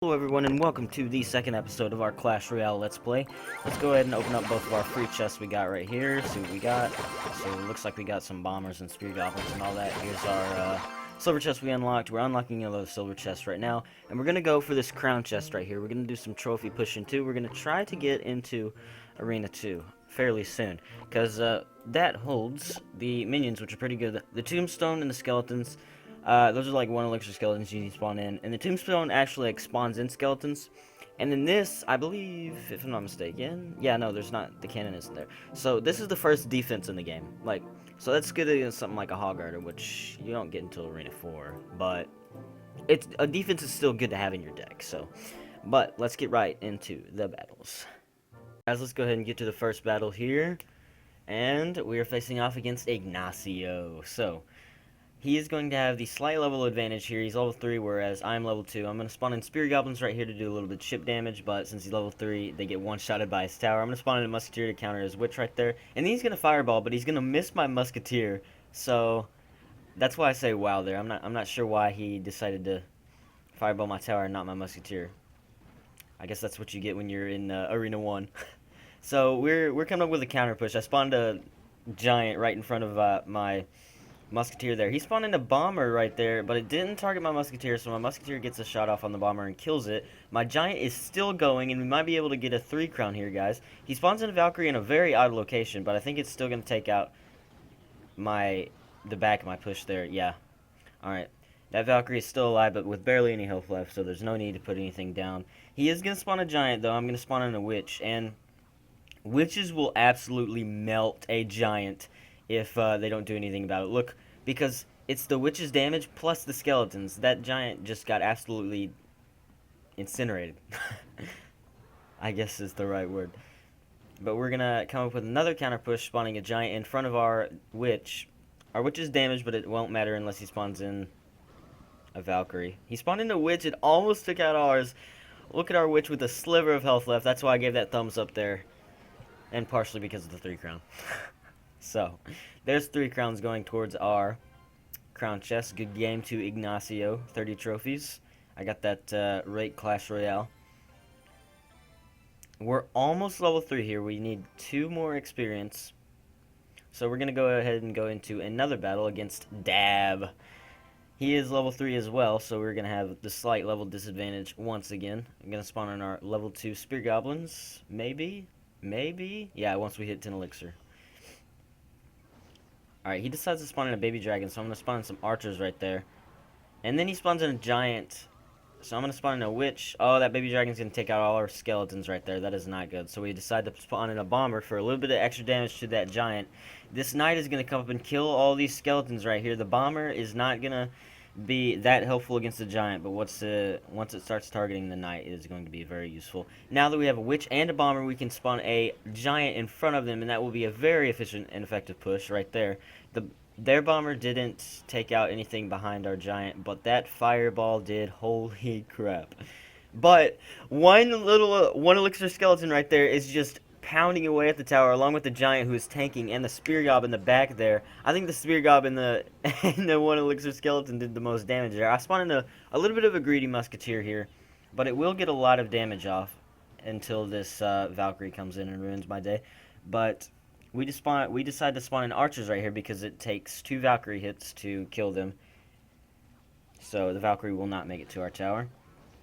Hello everyone and welcome to the second episode of our Clash Royale Let's Play. Let's go ahead and open up both of our free chests we got right here, see what we got. So it looks like we got some bombers and spear goblins and all that. Here's our silver chest we unlocked. We're unlocking another silver chest right now. And we're going to go for this crown chest right here. We're going to do some trophy pushing too. We're going to try to get into Arena 2 fairly soon. Because that holds the minions, which are pretty good. The tombstone and the skeletons. Those are like one elixir skeletons you need to spawn in. And the tombstone actually like spawns in skeletons. And then this, I believe, if I'm not mistaken, yeah, no, there's not, the cannon isn't there. So this is the first defense in the game. Like, so that's good against something like a hog rider, which you don't get until Arena 4. But it's a defense is still good to have in your deck. So, but let's get right into the battles. Guys, let's go ahead and get to the first battle here. And we are facing off against Ignacio. So, he is going to have the slight level advantage here. He's level 3, whereas I'm level 2. I'm going to spawn in Spear Goblins right here to do a little bit of chip damage, but since he's level 3, they get one-shotted by his tower. I'm going to spawn in a Musketeer to counter his Witch right there. And then he's going to Fireball, but he's going to miss my Musketeer. So, that's why I say wow there. I'm not sure why he decided to Fireball my tower and not my Musketeer. I guess that's what you get when you're in Arena 1. So, we're coming up with a counter push. I spawned a Giant right in front of my Musketeer there. He spawned in a bomber right there, but it didn't target my Musketeer, so my Musketeer gets a shot off on the bomber and kills it. My Giant is still going, and we might be able to get a 3 crown here, guys. He spawns in a Valkyrie in a very odd location, but I think it's still going to take out the back of my push there. Yeah. Alright. That Valkyrie is still alive, but with barely any health left, so there's no need to put anything down. He is going to spawn a Giant, though. I'm going to spawn in a Witch, and Witches will absolutely melt a Giant if they don't do anything about it. Look, because it's the Witch's damage plus the skeletons. That Giant just got absolutely incinerated. I guess is the right word. But we're going to come up with another counter push, spawning a Giant in front of our Witch. Our Witch is damaged, but it won't matter unless he spawns in a Valkyrie. He spawned in a Witch. It almost took out ours. Look at our Witch with a sliver of health left. That's why I gave that thumbs up there. And partially because of the 3 crown. So, there's 3 crowns going towards our crown chest. Good game to Ignacio. 30 trophies. I got that rate Clash Royale. We're almost level 3 here. We need 2 more experience. So we're going to go ahead and go into another battle against Dab. He is level 3 as well, so we're going to have the slight level disadvantage once again. I'm going to spawn in our level 2 Spear Goblins. Maybe? Yeah, once we hit 10 elixir. Alright, he decides to spawn in a baby dragon, so I'm going to spawn in some archers right there. And then he spawns in a giant. So I'm going to spawn in a witch. Oh, that baby dragon's going to take out all our skeletons right there. That is not good. So we decide to spawn in a bomber for a little bit of extra damage to that giant. This knight is going to come up and kill all these skeletons right here. The bomber is not going to be that helpful against the giant, but once it starts targeting the knight, it is going to be very useful. Now that we have a witch and a bomber, we can spawn a giant in front of them, and that will be a very efficient and effective push right there. Their bomber didn't take out anything behind our giant, but that fireball did. Holy crap. But one elixir skeleton right there is just pounding away at the tower, along with the giant who is tanking, and the spear gob in the back there. I think the spear gob and the one elixir skeleton did the most damage there. I spawned in a little bit of a greedy musketeer here, but it will get a lot of damage off until this Valkyrie comes in and ruins my day. But we decide to spawn in archers right here because it takes 2 Valkyrie hits to kill them. So the Valkyrie will not make it to our tower.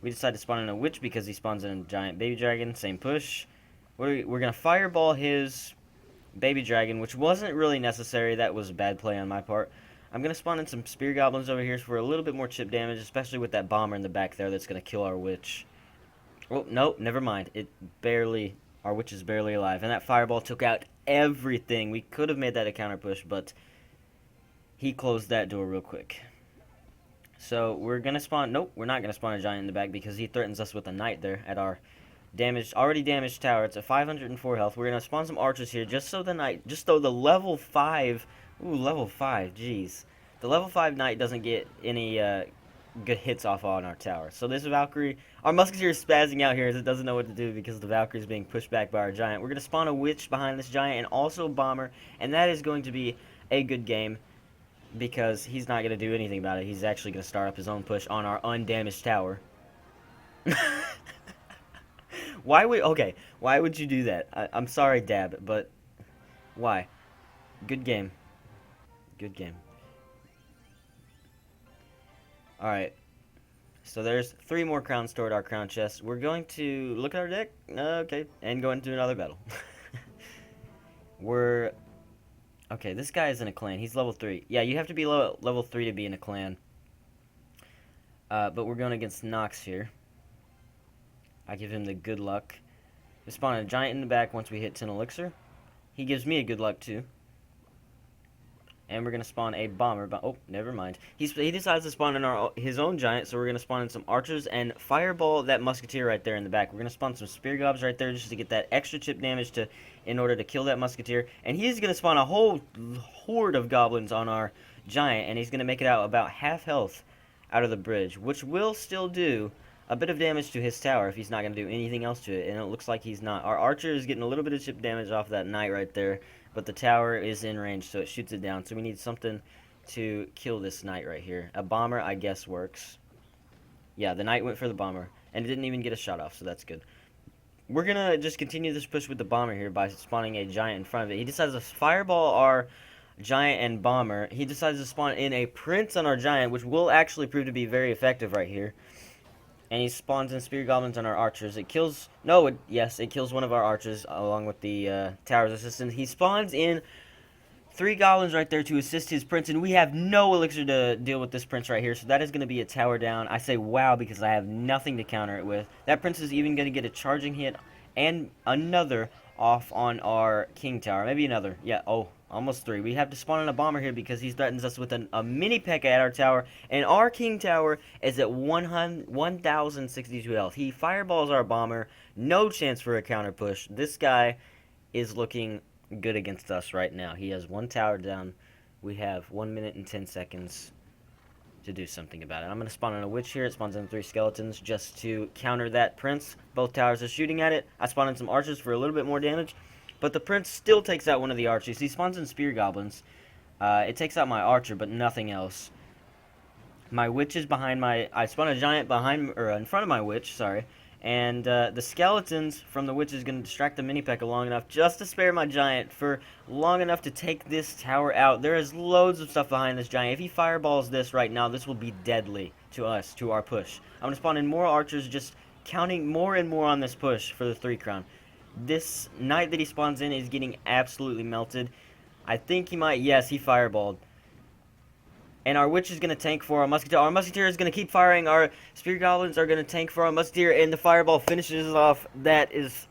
We decide to spawn in a witch because he spawns in a giant baby dragon. Same push. We're going to fireball his baby dragon, which wasn't really necessary. That was a bad play on my part. I'm going to spawn in some spear goblins over here for a little bit more chip damage, especially with that bomber in the back there that's going to kill our witch. Oh, no, never mind. Our witch is barely alive. And that fireball took out everything. We could have made that a counter push, but he closed that door real quick. So we're going to spawn... Nope, we're not going to spawn a giant in the back because he threatens us with a knight there at our already damaged tower. It's at 504 health. We're going to spawn some archers here just so the level 5... Ooh, level 5, jeez. The level 5 knight doesn't get any good hits off on our tower. So this Valkyrie... Our musketeer is spazzing out here as it doesn't know what to do because the Valkyrie is being pushed back by our giant. We're going to spawn a witch behind this giant and also a bomber, and that is going to be a good game because he's not going to do anything about it. He's actually going to start up his own push on our undamaged tower. Why would you do that? I'm sorry, Dab, but why? Good game. Good game. Alright, so there's 3 more crowns toward our crown chest. We're going to look at our deck, okay, and go into another battle. We're... Okay, this guy is in a clan. He's level 3. Yeah, you have to be level 3 to be in a clan. But we're going against Nox here. I give him the good luck. We spawn a giant in the back once we hit 10 elixir. He gives me a good luck too. And we're going to spawn a bomber. Oh, never mind. He decides to spawn in his own giant, so we're going to spawn in some archers and fireball that musketeer right there in the back. We're going to spawn some spear gobs right there just to get that extra chip damage in order to kill that musketeer. And he's going to spawn a whole horde of goblins on our giant, and he's going to make it out about half health out of the bridge, which will still do a bit of damage to his tower if he's not going to do anything else to it, and it looks like he's not. Our archer is getting a little bit of chip damage off that knight right there, but the tower is in range, so it shoots it down. So we need something to kill this knight right here. A bomber, I guess, works. Yeah, the knight went for the bomber, and it didn't even get a shot off, so that's good. We're going to just continue this push with the bomber here by spawning a giant in front of it. He decides to fireball our giant and bomber. He decides to spawn in a prince on our giant, which will actually prove to be very effective right here. And he spawns in spear goblins on our archers. It kills... No, yes, it kills one of our archers along with the tower's assistant. He spawns in 3 goblins right there to assist his prince, and we have no elixir to deal with this prince right here, so that is going to be a tower down. I say wow because I have nothing to counter it with. That prince is even going to get a charging hit and another off on our king tower. Maybe another. Yeah, oh, almost 3. We have to spawn in a bomber here because he threatens us with a mini P.E.K.K.A. at our tower. And our king tower is at 1,062 health. He fireballs our bomber. No chance for a counter push. This guy is looking good against us right now. He has 1 tower down. We have 1 minute and 10 seconds to do something about it. I'm going to spawn in a witch here. It spawns in 3 skeletons just to counter that prince. Both towers are shooting at it. I spawn in some archers for a little bit more damage. But the prince still takes out one of the archers. He spawns in spear goblins. It takes out my archer, but nothing else. My witch is behind my... I spawn a giant behind, or in front of my witch, sorry. And the skeletons from the witch is going to distract the mini P.E.K.K.A. long enough just to spare my giant for long enough to take this tower out. There is loads of stuff behind this giant. If he fireballs this right now, this will be deadly to us, to our push. I'm going to spawn in more archers, just counting more and more on this push for the 3 crown. This knight that he spawns in is getting absolutely melted. I think he might... Yes, he fireballed. And our witch is going to tank for our musketeer. Our musketeer is going to keep firing. Our spear goblins are going to tank for our musketeer. And the fireball finishes off. That is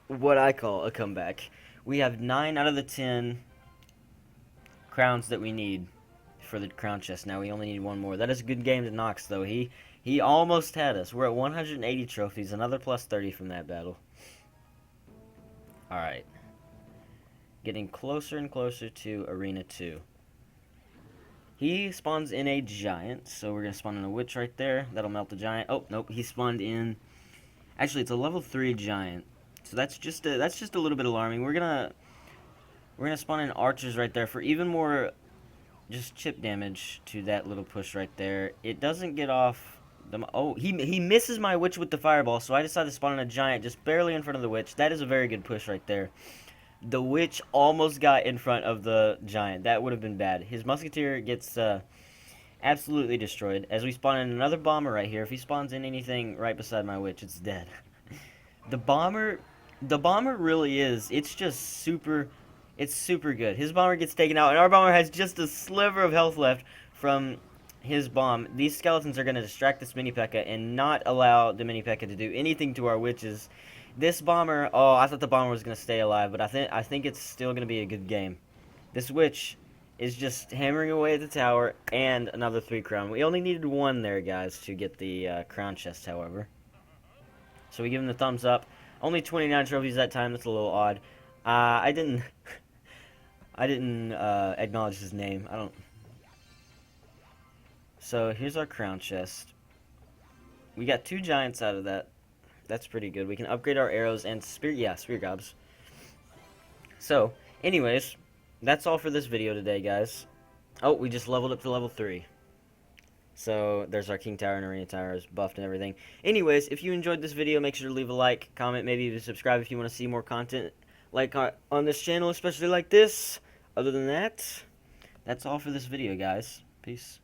what I call a comeback. We have 9 out of the 10 crowns that we need for the crown chest. Now we only need 1 more. That is a good game to Nox, though. He almost had us. We're at 180 trophies. Another plus 30 from that battle. Alright. Getting closer and closer to Arena 2. He spawns in a giant, so we're going to spawn in a witch right there. That'll melt the giant. Oh, nope, he spawned in... Actually, it's a level 3 giant. So that's just a little bit alarming. We're gonna spawn in archers right there for even more just chip damage to that little push right there. It doesn't get off... Oh, he misses my witch with the fireball, so I decided to spawn in a giant just barely in front of the witch. That is a very good push right there. The witch almost got in front of the giant. That would have been bad. His musketeer gets absolutely destroyed. As we spawn in another bomber right here. If he spawns in anything right beside my witch, it's dead. The bomber really is. It's just super... It's super good. His bomber gets taken out, and our bomber has just a sliver of health left from his bomb. These skeletons are going to distract this mini P.E.K.K.A. and not allow the mini P.E.K.K.A. to do anything to our witches. This bomber, oh, I thought the bomber was going to stay alive, but I think it's still going to be a good game. This witch is just hammering away at the tower, and another 3 crown. We only needed 1 there, guys, to get the crown chest, however. So we give him the thumbs up. Only 29 trophies that time, that's a little odd. I didn't acknowledge his name. I don't... So here's our crown chest. We got 2 giants out of that. That's pretty good. We can upgrade our arrows and spear gobs. So, anyways, that's all for this video today, guys. Oh, we just leveled up to level 3. So there's our King Tower and Arena Tower is buffed and everything. Anyways, if you enjoyed this video, make sure to leave a like, comment, maybe even subscribe if you want to see more content like on this channel, especially like this. Other than that, that's all for this video, guys. Peace.